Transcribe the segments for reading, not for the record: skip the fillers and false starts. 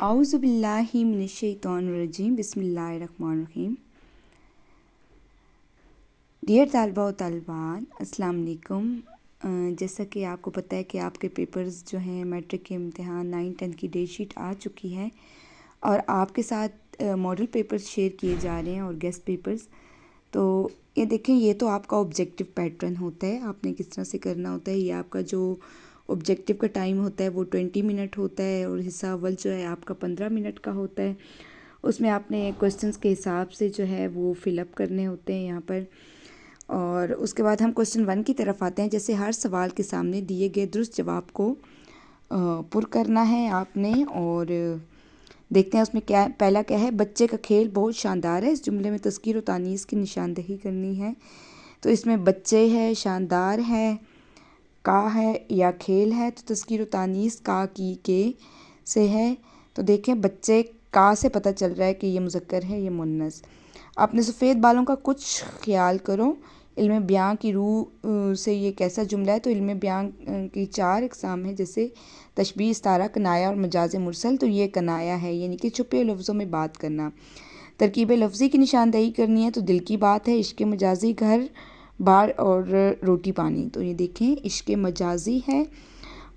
اعوذ باللہ من الشیطان الرجیم بسم اللہ الرحمن الرحیم۔ ڈیئر طالبہ و طالبات، السلام علیکم۔ جیسا کہ آپ کو پتہ ہے کہ آپ کے پیپرز جو ہیں میٹرک کے امتحان 9-10 کی ڈیٹ شیٹ آ چکی ہے اور آپ کے ساتھ ماڈل پیپرز شیئر کیے جا رہے ہیں اور گیسٹ پیپرز۔ تو یہ دیکھیں، یہ تو آپ کا آبجیکٹیو پیٹرن ہوتا ہے، آپ نے کس طرح سے کرنا ہوتا ہے۔ یہ آپ کا جو آبجیکٹیو کا ٹائم ہوتا ہے وہ 20 منٹ ہوتا ہے اور حصہ اول جو ہے آپ کا 15 منٹ کا ہوتا ہے۔ اس میں آپ نے کوسچنس کے حساب سے جو ہے وہ فل اپ کرنے ہوتے ہیں یہاں پر، اور اس کے بعد ہم کوسچن 1 کی طرف آتے ہیں۔ جیسے ہر سوال کے سامنے دیے گئے درست جواب کو پر کرنا ہے آپ نے، اور دیکھتے ہیں اس میں کیا پہلا کیا ہے۔ بچے کا کھیل بہت شاندار ہے، اس جملے میں تذکیر و تانیث کی نشاندہی کرنی ہے۔ تو اس میں بچے ہے، شاندار ہے، کا ہے یا کھیل ہے، تو تذکیر و تانیث کا کی کے سے ہے۔ تو دیکھیں بچے کا سے پتہ چل رہا ہے کہ یہ مذکر ہے، یہ مؤنث۔ اپنے سفید بالوں کا کچھ خیال کرو۔ علم بیان کی روح سے یہ کیسا جملہ ہے؟ تو علم بیان کی 4 اقسام ہیں، جیسے تشبیہ، استعارہ، کنایہ اور مجاز مرسل۔ تو یہ کنایہ ہے، یعنی کہ چھپے لفظوں میں بات کرنا۔ ترکیب لفظی کی نشاندہی کرنی ہے، تو دل کی بات ہے، عشق مجازی، گھر بار اور روٹی پانی۔ تو یہ دیکھیں عشق مجازی ہے،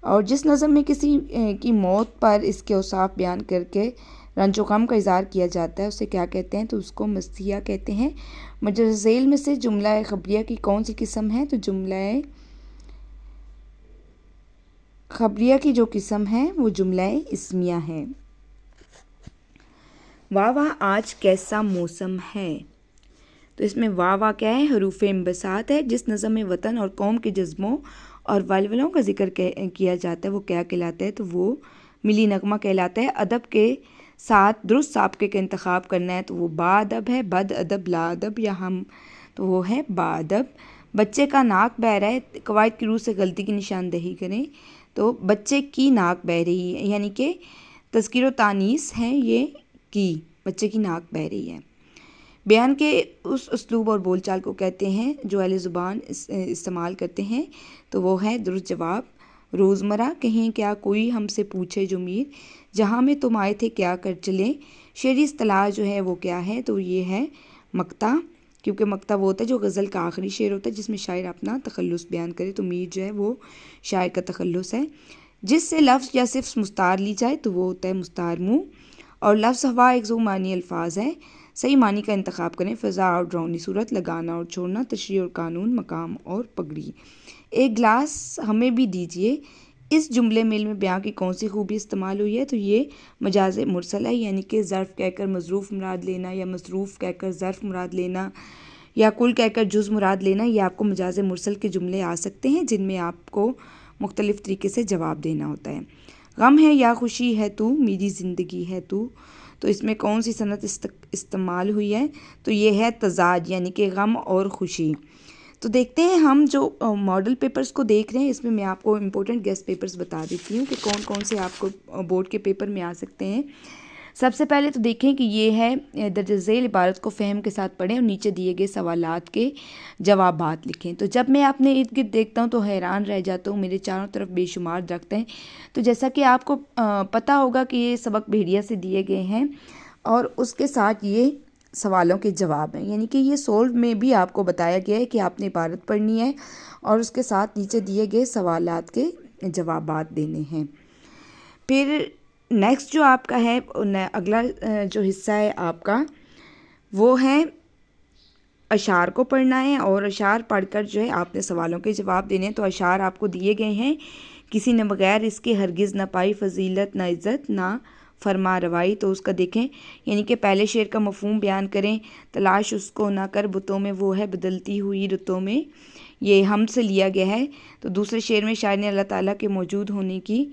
اور جس نظم میں کسی کی موت پر اس کے اوصاف بیان کر کے رنج و غم کا اظہار کیا جاتا ہے اسے کیا کہتے ہیں؟ تو اس کو مزیح کہتے ہیں۔ مجاز ذیل میں سے جملہ خبریہ کی کون سی قسم ہے؟ تو جملہ خبریہ کی جو قسم ہے وہ جملہ اسمیہ ہے۔ واہ واہ آج کیسا موسم ہے؟ تو اس میں واہ واہ کیا ہے؟ حروف انبساط ہے۔ جس نظم میں وطن اور قوم کے جذبوں اور ولولوں کا ذکر کیا جاتا ہے وہ کیا کہلاتا ہے؟ تو وہ ملی نغمہ کہلاتا ہے۔ ادب کے ساتھ درست ضابطے کا انتخاب کرنا ہے، تو وہ با ادب ہے، بد ادب، لا ادب یا ہم، تو وہ ہے با ادب۔ بچے کا ناک بہہ رہا ہے، قواعد کی روح سے غلطی کی نشاندہی کریں۔ تو بچے کی ناک بہہ رہی ہے، یعنی کہ تذکیر و تانیث ہے یہ کی، بچے کی ناک بہہ رہی ہے۔ بیان کے اس اسلوب اور بول چال کو کہتے ہیں جو اہل زبان استعمال کرتے ہیں، تو وہ ہے درست جواب۔ روزمرہ کہیں کیا کوئی ہم سے پوچھے جو میر، جہاں میں تم آئے تھے کیا کر چلے۔ شعری اصطلاح جو ہے وہ کیا ہے؟ تو یہ ہے مقطع، کیونکہ مقطع وہ ہوتا ہے جو غزل کا آخری شعر ہوتا ہے جس میں شاعر اپنا تخلص بیان کرے، تو میر جو ہے وہ شاعر کا تخلص ہے۔ جس سے لفظ یا صرف مستعار لی جائے تو وہ ہوتا ہے مستعار منہ، اور لفظ ہوا ایک ذو معنی الفاظ ہے۔ صحیح معنی کا انتخاب کریں۔ فضا اور ڈراؤنی صورت، لگانا اور چھوڑنا، تشریح اور قانون، مقام اور پگڑی۔ ایک گلاس ہمیں بھی دیجیے۔ اس جملے میں علم بیان کی کون سی خوبی استعمال ہوئی ہے؟ تو یہ مجاز مرسل ہے، یعنی کہ ظرف کہہ کر مظروف مراد لینا، یا مظروف کہہ کر ظرف مراد لینا، یا کل کہہ کر جز مراد لینا۔ یہ آپ کو مجاز مرسل کے جملے آ سکتے ہیں جن میں آپ کو مختلف طریقے سے جواب دینا ہوتا ہے۔ غم ہے یا خوشی ہے تو، میری زندگی ہے تو۔ تو اس میں کون سی صنعت استعمال ہوئی ہے؟ تو یہ ہے تضاد، یعنی کہ غم اور خوشی۔ تو دیکھتے ہیں ہم جو ماڈل پیپرز کو دیکھ رہے ہیں، اس میں میں آپ کو امپورٹنٹ گیسٹ پیپرز بتا دیتی ہوں کہ کون کون سے آپ کو بورڈ کے پیپر میں آ سکتے ہیں۔ سب سے پہلے تو دیکھیں کہ یہ ہے درج ذیل عبارت کو فہم کے ساتھ پڑھیں اور نیچے دیے گئے سوالات کے جوابات لکھیں۔ تو جب میں اپنے ارد گرد دیکھتا ہوں تو حیران رہ جاتا ہوں، میرے چاروں طرف بے شمار درخت ہیں۔ تو جیسا کہ آپ کو پتہ ہوگا کہ یہ سبق بھیڑیا سے دیے گئے ہیں، اور اس کے ساتھ یہ سوالوں کے جواب ہیں، یعنی کہ یہ سولو میں بھی آپ کو بتایا گیا ہے کہ آپ نے عبارت پڑھنی ہے اور اس کے ساتھ نیچے دیے گئے سوالات کے جوابات دینے ہیں۔ پھر نیکسٹ جو آپ کا ہے، اگلا جو حصہ ہے آپ کا وہ ہے اشعار کو پڑھنا ہے، اور اشعار پڑھ کر جو ہے آپ نے سوالوں کے جواب دینے ہیں۔ تو اشعار آپ کو دیے گئے ہیں۔ کسی نے بغیر اس کے ہرگز نہ پائی فضیلت، نہ عزت، نہ فرما روائی۔ تو اس کا دیکھیں، یعنی کہ پہلے شعر کا مفہوم بیان کریں۔ تلاش اس کو نہ کر بتوں میں، وہ ہے بدلتی ہوئی رتوں میں۔ یہ ہم سے لیا گیا ہے۔ تو دوسرے شعر میں شاعر نے اللہ تعالیٰ کے موجود ہونے کی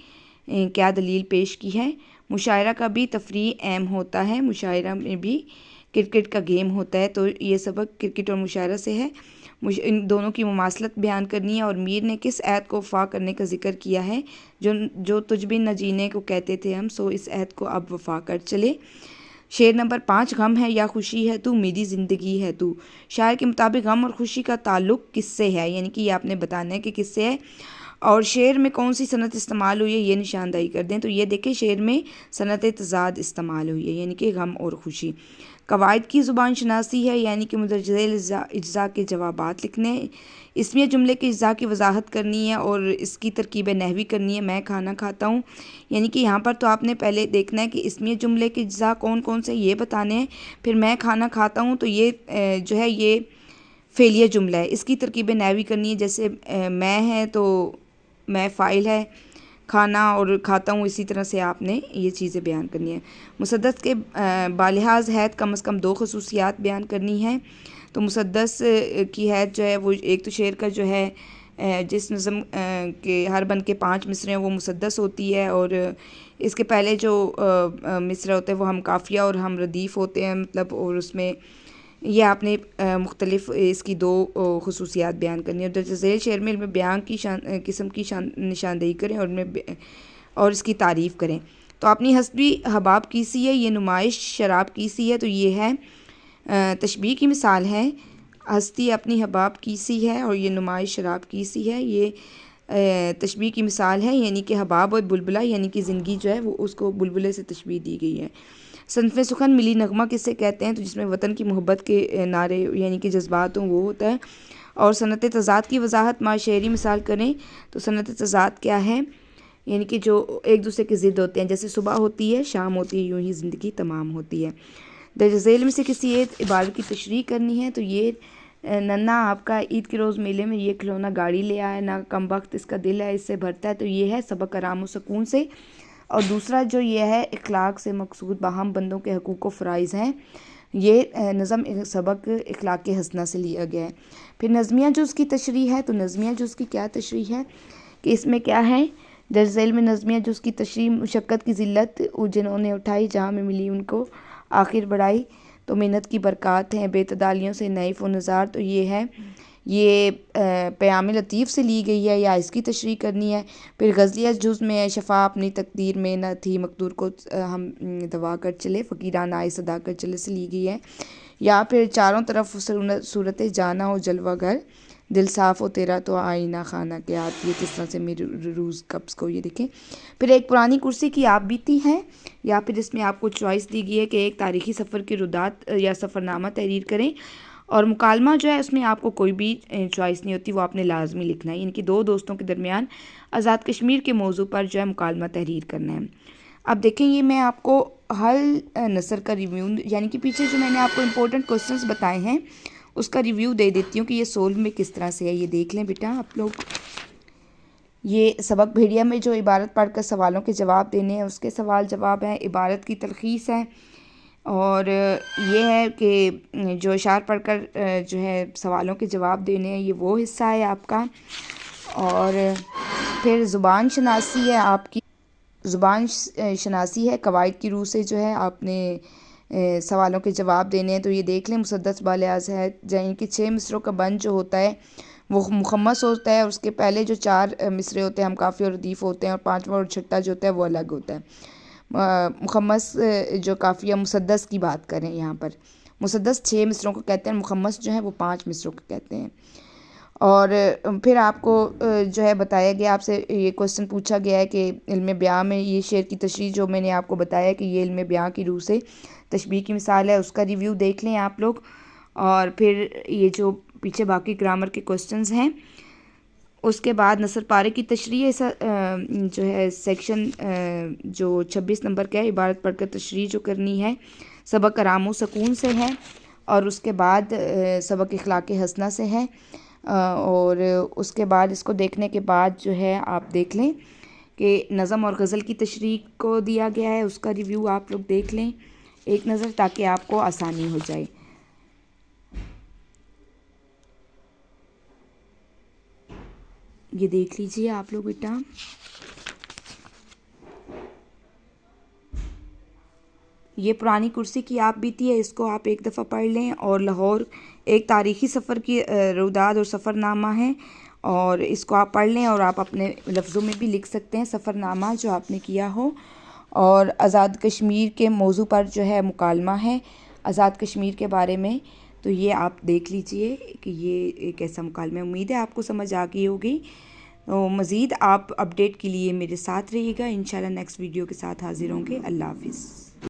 کیا دلیل پیش کی ہے۔ مشاعرہ کا بھی تفریح اہم ہوتا ہے، مشاعرہ میں بھی کرکٹ کا گیم ہوتا ہے۔ تو یہ سبق کرکٹ اور مشاعرہ سے ہے۔ ان دونوں کی مماثلت بیان کرنی ہے، اور میر نے کس عہد کو وفا کرنے کا ذکر کیا ہے؟ جو تجھ بن نہ جینے کو کہتے تھے ہم، سو اس عہد کو اب وفا کر چلے۔ شعر نمبر 5، غم ہے یا خوشی ہے تو، میری زندگی ہے تو۔ شاعر کے مطابق غم اور خوشی کا تعلق کس سے ہے؟ یعنی کہ یہ آپ نے بتانا ہے کہ کس سے ہے۔ اور شعر میں کون سی صنعت استعمال ہوئی ہے یہ نشاندہی کر دیں. تو یہ دیکھیں شعر میں صنعت تضاد استعمال ہوئی ہے، یعنی کہ غم اور خوشی. قواعد کی زبان شناسی ہے، یعنی کہ مندرجہ ذیل اجزاء کے جوابات لکھنے. اسمیہ جملے کے اجزاء کی وضاحت کرنی ہے اور اس کی ترکیب نحوی کرنی ہے. میں کھانا کھاتا ہوں، یعنی کہ یہاں پر تو آپ نے پہلے دیکھنا ہے کہ اسمیہ جملے کے اجزاء کون کون سے یہ بتانے ہیں. پھر میں کھانا کھاتا ہوں تو یہ جو ہے یہ فعلیہ جملہ ہے، اس کی ترکیب نحوی کرنی ہے. جیسے میں ہے تو میں فاعل ہے، کھانا اور کھاتا ہوں، اسی طرح سے آپ نے یہ چیزیں بیان کرنی ہیں. مسدس کے بالحاظ حید کم از کم 2 خصوصیات بیان کرنی ہیں. تو مسدس کی حید جو ہے وہ ایک تو شعر کا جو ہے جس نظم کے ہر بند کے 5 مصرے ہیں وہ مسدس ہوتی ہے، اور اس کے پہلے جو مصرع ہوتے ہیں وہ ہم قافیہ اور ہم ردیف ہوتے ہیں، مطلب، اور اس میں یہ آپ نے مختلف اس کی 2 خصوصیات بیان کرنی ہے. درج ذیل شعر میں علم بیان کی قسم کی نشاندہی کریں اور اس کی تعریف کریں. تو اپنی حسبی حباب کیسی ہے، یہ نمائش شراب کیسی ہے. تو یہ ہے تشبیہ کی مثال ہے. ہستی اپنی حباب کیسی ہے اور یہ نمائش شراب کیسی ہے، یہ تشبیہ کی مثال ہے، یعنی کہ حباب اور بلبلہ، یعنی کہ زندگی جو ہے وہ اس کو بلبلے سے تشبیہ دی گئی ہے. صنف سخن ملی نغمہ کس سے کہتے ہیں؟ تو جس میں وطن کی محبت کے نعرے یعنی کہ جذبات ہوں وہ ہوتا ہے. اور صنعت تضاد کی وضاحت ما شعری مثال کریں. تو صنعت تضاد کیا ہے؟ یعنی کہ جو ایک دوسرے کے ضد ہوتے ہیں، جیسے صبح ہوتی ہے شام ہوتی ہے، یوں ہی زندگی تمام ہوتی ہے. درج ذیل میں سے کسی ایک عبارت کی تشریح کرنی ہے. تو یہ ننا آپ کا عید کے روز میلے میں یہ کھلونا گاڑی لے آیا، نہ کم وقت اس کا دل ہے اس سے بھرتا ہے. تو یہ ہے سبق آرام و سکون سے. اور دوسرا جو یہ ہے اخلاق سے مقصود باہم بندوں کے حقوق و فرائض ہیں، یہ نظم سبق اخلاق حسنہ سے لیا گیا ہے. پھر نظمیہ جز کی تشریح ہے. تو نظمیہ جز کی کیا تشریح ہے کہ اس میں کیا ہے؟ درج ذیل میں نظمیہ جز کی تشریح مشقت کی ذلت جنہوں نے اٹھائی، جہاں میں ملی ان کو آخر بڑھائی. تو محنت کی برکات ہیں بے تعدالیوں سے نیف و نظار. تو یہ ہے یہ پیام لطیف سے لی گئی ہے یا اس کی تشریح کرنی ہے. پھر غزلیہ جز میں شفا اپنی تقدیر میں نہ تھی، مقدور کو ہم دوا کر چلے، فقیرانہ آئے صدا کر چلے سے لی گئی ہے. یا پھر چاروں طرف صورت جانا ہو جلوہ گر، دل صاف ہو تیرا تو آئینہ خانہ کے آتی ہے کس طرح سے میری روز قبض کو. یہ دیکھیں. پھر ایک پرانی کرسی کی آپ بیتی ہے، یا پھر اس میں آپ کو چوائس دی گئی ہے کہ ایک تاریخی سفر کی رودات یا سفر نامہ تحریر کریں. اور مکالمہ جو ہے اس میں آپ کو کوئی بھی چوائس نہیں ہوتی، وہ آپ نے لازمی لکھنا ہے، یعنی کہ 2 دوستوں کے درمیان آزاد کشمیر کے موضوع پر جو ہے مکالمہ تحریر کرنا ہے. اب دیکھیں یہ میں آپ کو حل نثر کا ریویو، یعنی کہ پیچھے جو میں نے آپ کو امپورٹنٹ کوسچنز بتائے ہیں اس کا ریویو دے دیتی ہوں کہ یہ سولو میں کس طرح سے ہے. یہ دیکھ لیں بیٹا آپ لوگ. یہ سبق بھیڑیا میں جو عبارت پڑھ کر سوالوں کے جواب دینے ہیں اس کے سوال جواب ہیں، عبارت کی تلخیص ہے، اور یہ ہے کہ جو اشعار پڑھ کر جو ہے سوالوں کے جواب دینے ہیں، یہ وہ حصہ ہے آپ کا. اور پھر زبان شناسی ہے آپ کی. زبان شناسی ہے، قواعد کی روح سے جو ہے آپ نے سوالوں کے جواب دینے ہیں. تو یہ دیکھ لیں مسدس بالحاظ ہے، یعنی کہ 6 مصروں کا بند جو ہوتا ہے وہ مخمس ہوتا ہے، اور اس کے پہلے جو 4 مصرے ہوتے ہیں ہم قافیہ اور ردیف ہوتے ہیں، اور 5واں اور 6واں جو ہوتا ہے وہ الگ ہوتا ہے. مخمس جو قافیہ مسدس کی بات کریں یہاں پر، مسدس 6 مصروں کو کہتے ہیں، مخمس جو ہے وہ 5 مصروں کو کہتے ہیں. اور پھر آپ کو جو ہے بتایا گیا، آپ سے یہ کوسچن پوچھا گیا ہے کہ علم بیاں میں یہ شعر کی تشریح جو میں نے آپ کو بتایا کہ یہ علم بیاں کی روح سے تشبیہ کی مثال ہے، اس کا ریویو دیکھ لیں آپ لوگ. اور پھر یہ جو پیچھے باقی گرامر کے کوسچنز ہیں اس کے بعد نثر پارے کی تشریح جو ہے سیکشن جو 26 نمبر کا ہے، عبارت پڑھ کر تشریح جو کرنی ہے سبق آرام و سکون سے ہے، اور اس کے بعد سبق اخلاق حسنہ سے ہے. اور اس کے بعد اس کو دیکھنے کے بعد جو ہے آپ دیکھ لیں کہ نظم اور غزل کی تشریح کو دیا گیا ہے، اس کا ریویو آپ لوگ دیکھ لیں ایک نظر تاکہ آپ کو آسانی ہو جائے. یہ دیکھ لیجئے آپ لوگ بیٹا. یہ پرانی کرسی کی آپ بیتی ہے، اس کو آپ ایک دفعہ پڑھ لیں. اور لاہور ایک تاریخی سفر کی روداد اور سفر نامہ ہے، اور اس کو آپ پڑھ لیں اور آپ اپنے لفظوں میں بھی لکھ سکتے ہیں سفر نامہ جو آپ نے کیا ہو. اور آزاد کشمیر کے موضوع پر جو ہے مکالمہ ہے آزاد کشمیر کے بارے میں. تو یہ آپ دیکھ لیجئے کہ یہ ایک ایسا مکالمہ ہے. امید ہے آپ کو سمجھ آ گئی ہوگی. تو مزید آپ اپڈیٹ کے لیے میرے ساتھ رہیے گا، انشاءاللہ نیکسٹ ویڈیو کے ساتھ حاضر ہوں گے۔ اللہ حافظ۔